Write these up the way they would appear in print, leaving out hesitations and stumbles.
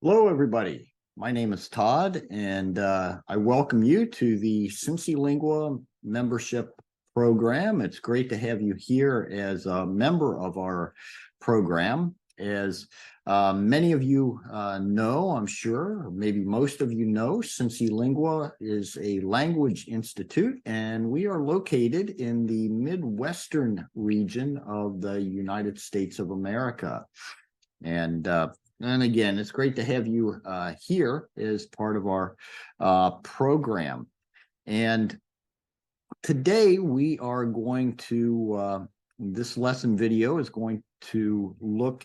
Hello, everybody. My name is Todd, and I welcome you to the CINCILINGUA membership program. It's great to have you here as a member of our program. As many of you know, I'm sure, or maybe most of you know, CINCILINGUA is a language institute, and we are located in the Midwestern region of the United States of America. And again, it's great to have you here as part of our program. And today we are going to, this lesson video is going to look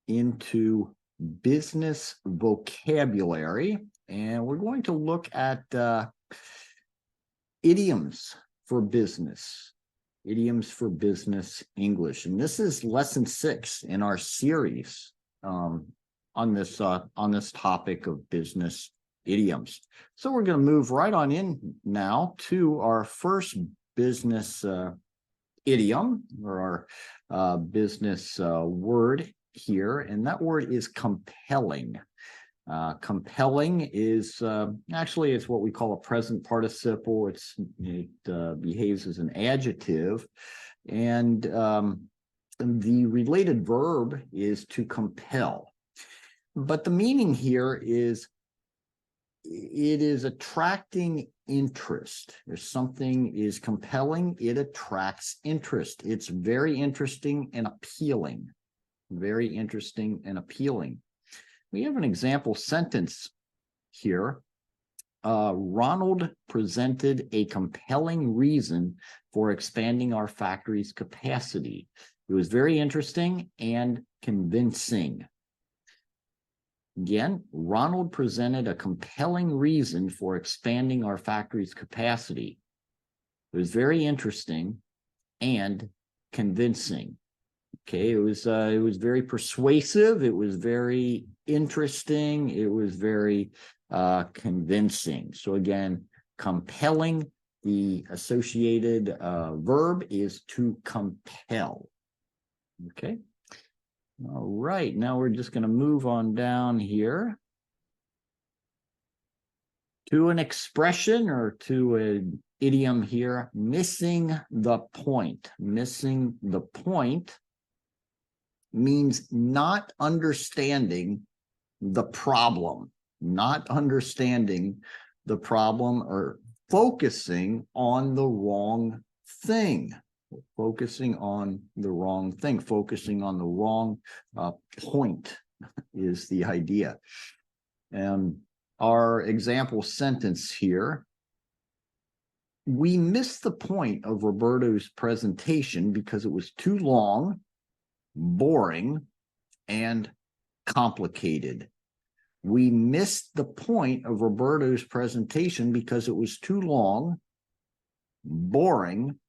into business vocabulary. And we're going to look at idioms for business. Idioms for business English. And this is lesson 6 in our series on this topic of business idioms. So we're going to move right on in now to our first business idiom, or our business word here, and that word is compelling. Compelling is actually, it's what we call a present participle. It behaves as an adjective, and the related verb is to compel. But the meaning here is it is attracting interest. If something is compelling, it attracts interest. It's very interesting and appealing. Very interesting and appealing. We have an example sentence here. Ronald presented a compelling reason for expanding our factory's capacity. It was very interesting and convincing. Again, Ronald presented a compelling reason for expanding our factory's capacity. It was very interesting and convincing. Okay, it was very persuasive. It was very interesting. It was very convincing. So again, compelling, the associated verb is to compel. Okay. All right, now we're just going to move on down here to an expression, or to an idiom here, missing the point. Missing the point means not understanding the problem, or focusing on the wrong thing. Focusing on the wrong thing, focusing on the wrong point is the idea. And our example sentence here: we missed the point of Roberto's presentation because it was too long, boring, and complicated. We missed the point of Roberto's presentation because it was too long, boring,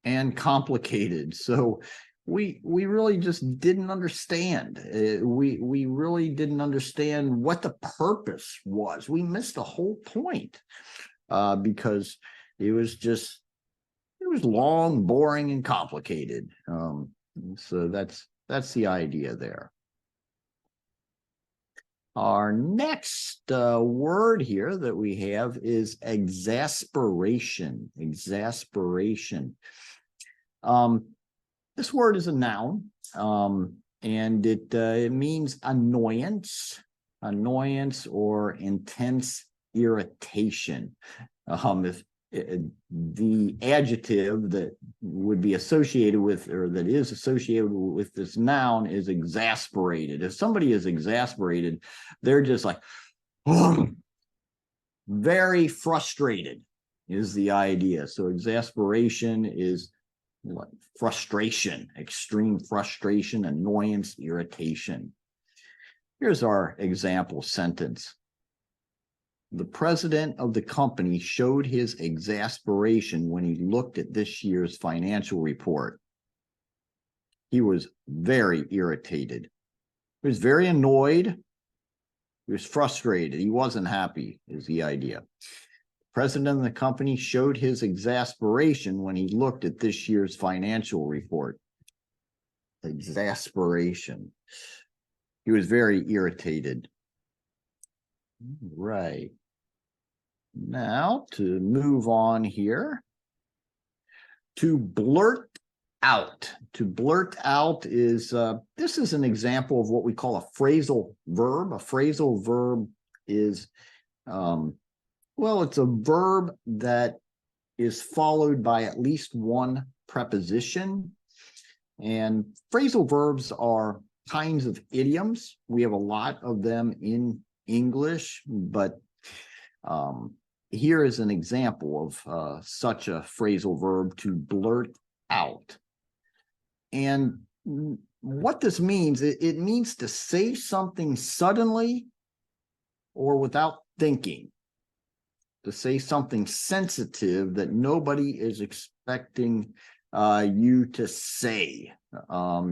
and complicated. So we really just didn't understand. We really didn't understand what the purpose was. We missed the whole point because it was long, boring, and complicated. So that's the idea there. Our next word here that we have is exasperation. Exasperation. This word is a noun, and it means annoyance, or intense irritation. If the adjective that would be associated with, or that is associated with this noun, is exasperated. If somebody is exasperated, they're just like, oh, very frustrated is the idea. So exasperation is what? Frustration, extreme frustration, annoyance, irritation. Here's our example sentence. The president of the company showed his exasperation when he looked at this year's financial report. He was very irritated. He was very annoyed. He was frustrated. He wasn't happy, is the idea. The president of the company showed his exasperation when he looked at this year's financial report. Exasperation. He was very irritated. Right. Now to move on here. To blurt out. To blurt out is, this is an example of what we call a phrasal verb. A phrasal verb is, well, it's a verb that is followed by at least one preposition. And phrasal verbs are kinds of idioms. We have a lot of them in English, but here is an example of such a phrasal verb, to blurt out. And what this means, it means to say something suddenly or without thinking, to say something sensitive that nobody is expecting you to say,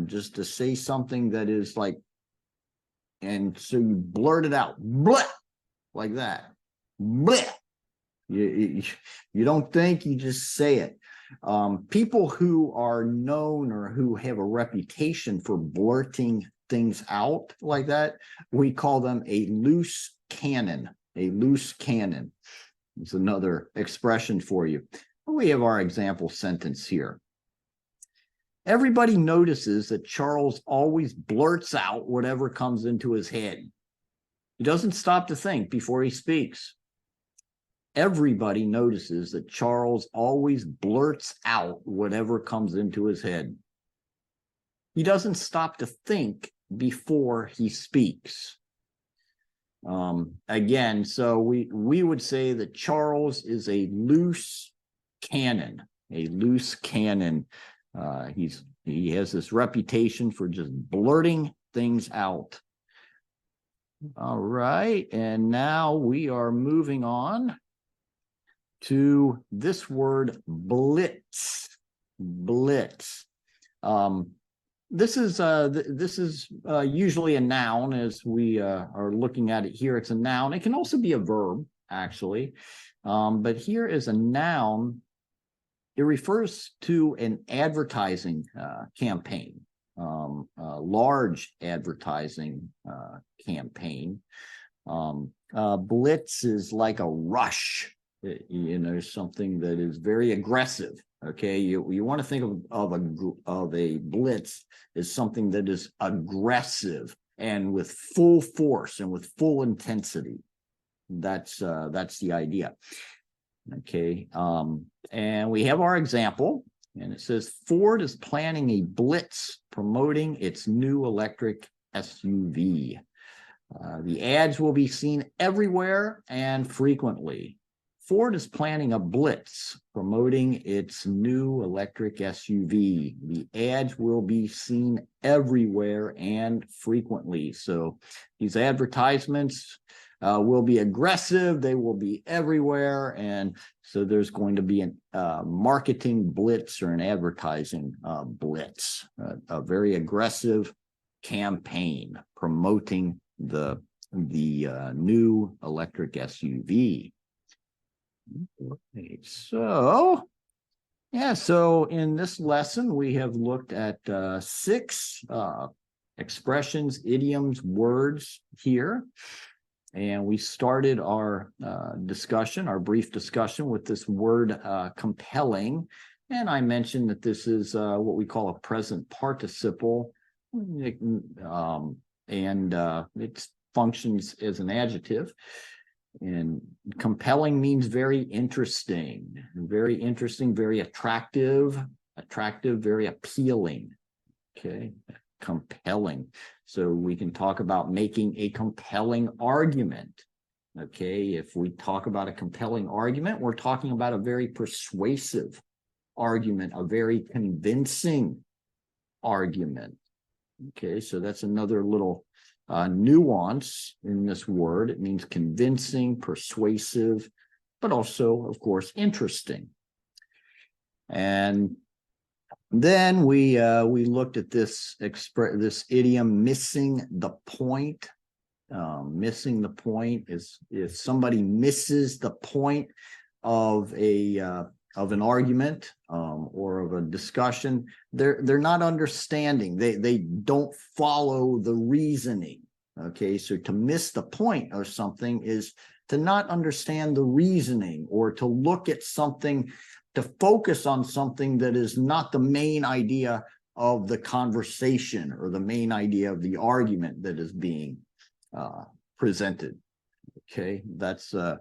just to say something that is like, and so you blurt it out, blah, like that, blah. You don't think, you just say it. People who are known or who have a reputation for blurting things out like that, we call them a loose cannon. A loose cannon. It's another expression for you. We have our example sentence here. Everybody notices that Charles always blurts out whatever comes into his head. He doesn't stop to think before he speaks. Everybody notices that Charles always blurts out whatever comes into his head. He doesn't stop to think before he speaks. Again, so we would say that Charles is a loose cannon, a loose cannon. He has this reputation for just blurting things out. All right, and now we are moving on to this word, blitz. Blitz. This is usually a noun, as we are looking at it here. It's a noun. It can also be a verb, actually. But here is a noun. It refers to an advertising campaign, a large advertising campaign. Blitz is like a rush. You know, something that is very aggressive. Okay, you want to think of a blitz as something that is aggressive and with full force and with full intensity. That's the idea. Okay, and we have our example, and it says Ford is planning a blitz promoting its new electric SUV. The ads will be seen everywhere and frequently. Ford is planning a blitz promoting its new electric SUV. The ads will be seen everywhere and frequently. So these advertisements will be aggressive. They will be everywhere. And so there's going to be a marketing blitz or an advertising blitz, a very aggressive campaign promoting the new electric SUV. Okay, so in this lesson, we have looked at 6 expressions, idioms, words here. And we started our discussion, our brief discussion, with this word compelling. And I mentioned that this is what we call a present participle. And it functions as an adjective. And compelling means very interesting, very attractive, very appealing. Okay, compelling. So we can talk about making a compelling argument. Okay, if we talk about a compelling argument, we're talking about a very persuasive argument, a very convincing argument. Okay, so that's another little nuance in this word. It means convincing, persuasive, but also, of course, interesting. And then we looked at this idiom, missing the point. Missing the point is if somebody misses the point of an argument or of a discussion, they're not understanding. They don't follow the reasoning. Okay, so to miss the point of something is to not understand the reasoning, or to look at something, to focus on something that is not the main idea of the conversation or the main idea of the argument that is being presented. Okay, that's the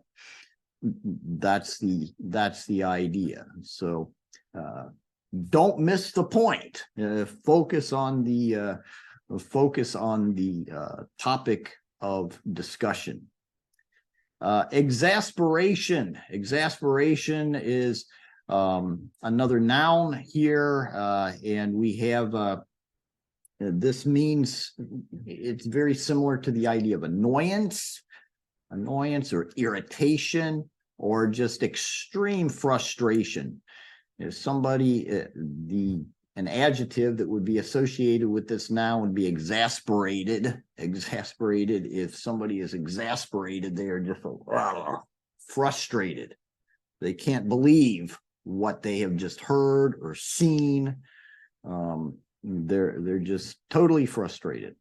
idea. So don't miss the point. Focus on the topic of discussion. Exasperation. Exasperation is another noun here, and we have this means, it's very similar to the idea of annoyance or irritation, or just extreme frustration. If somebody, an adjective that would be associated with this noun would be exasperated. Exasperated. If somebody is exasperated, they are just frustrated. They can't believe what they have just heard or seen. They're just totally frustrated.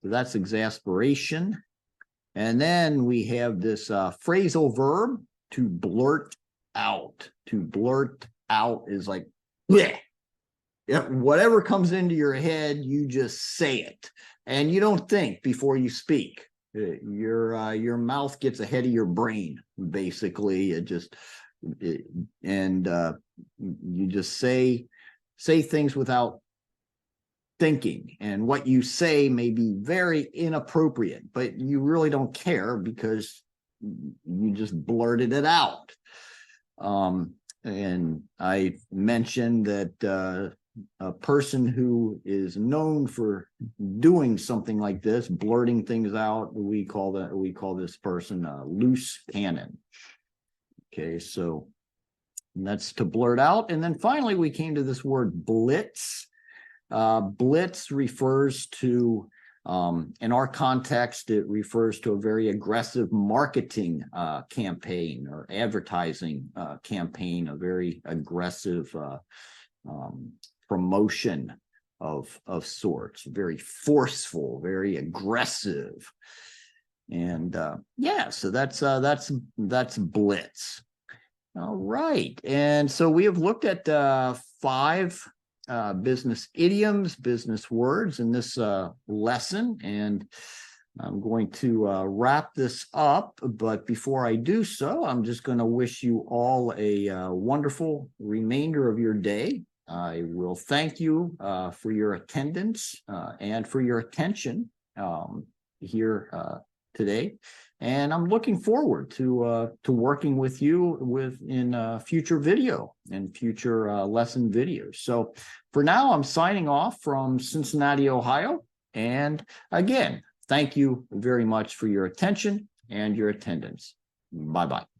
So that's exasperation. And then we have this phrasal verb, to blurt out. To blurt out is like, bleh. Yeah, whatever comes into your head, you just say it, and you don't think before you speak. Your mouth gets ahead of your brain, basically. You just say things without thinking, and what you say may be very inappropriate, but you really don't care because you just blurted it out. And I mentioned that a person who is known for doing something like this, blurting things out, we call this person a loose cannon. Okay, so that's to blurt out. And then finally, we came to this word blitz. Blitz refers to, in our context, it refers to a very aggressive marketing campaign or advertising campaign, a very aggressive promotion of sorts, very forceful, very aggressive. And yeah, so that's blitz. All right, and so we have looked at 5 business idioms, business words in this lesson, and I'm going to wrap this up. But before I do so, I'm just going to wish you all a wonderful remainder of your day. I will thank you for your attendance and for your attention here today. And I'm looking forward to working with you in future video and future lesson videos. So for now, I'm signing off from Cincinnati, Ohio. And again, thank you very much for your attention and your attendance. Bye-bye.